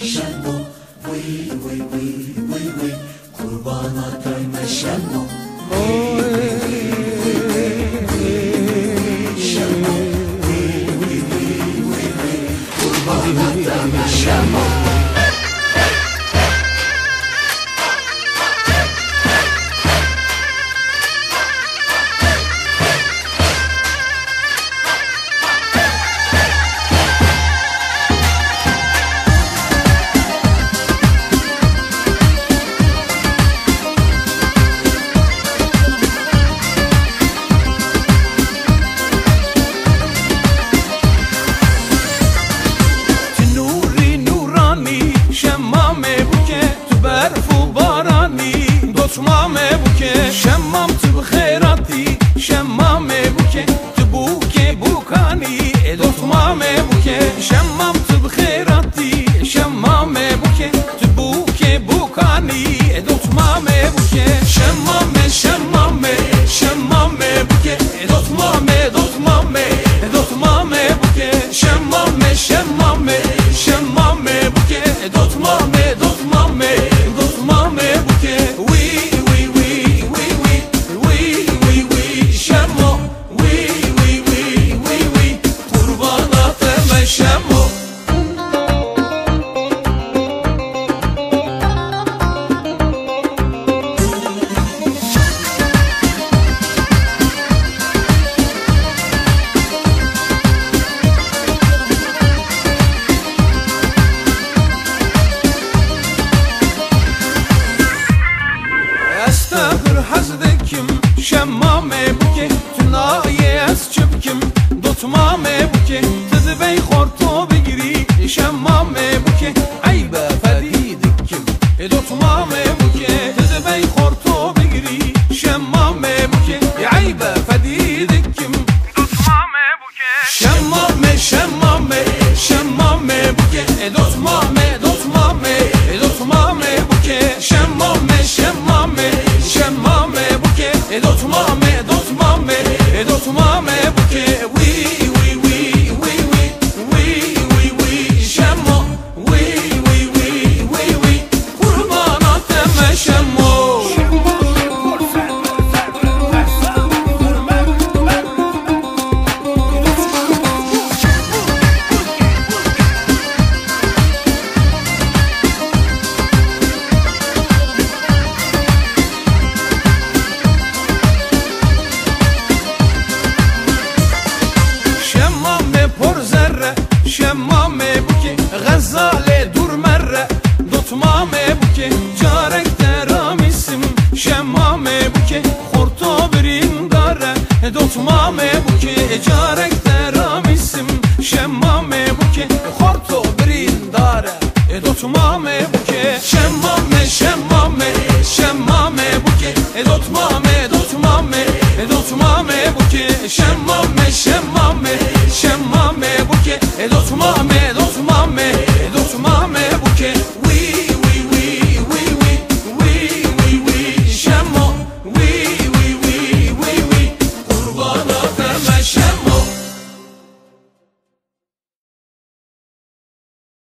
شمو قربانات من شمو قربانات من شمو شمامه بوکه شمام تو خیراتی شمامه بوکه تو بوکه بوکانی دوتمامه بوکه شمام تو خیراتی شمامه بوکه تو بوکه بوکانی دوتمامه بوکه شمامه شمامه شمامه بوکه دوتمامه دوتمامه دوتمامه بوکه شمامه شمامه شمامه بوکه دوتمامه دوتمامه دوتمامه بوکه شمامه بوکه تنایه از چپکم دوتمامه بوکه تدبی خورتو بگیری شمامه بوکه عیبه فدیدکم دوتمامه بوکه تدبی خورتو بگیری شمامه بوکه عیبه فدیدکم دوتمامه بوکه شمامه شمامه شمامه بوکه دوتمامه دوتمامه دوتمامه بوکه شمامه شمامه شمامه بوکه دوتمامه دوتمامه دوتمامه بوکه وی وی وی وی وی وی وی شمو وی وی وی وی وی قربانات من شمو شمامه بوکه غزاله دور مره دوتمامه بوکه جارک درامیسم شمامه بوکه خورتو برین داره دوتمامه بوکه جارک درامیسم شمامه بوکه خورتو برین داره دوتمامه بوکه شمامه شمامه شمامه بوکه دوتمامه دوتمامه دوتمامه بوکه شمامه شمامه شمامه بوکه دوتمامه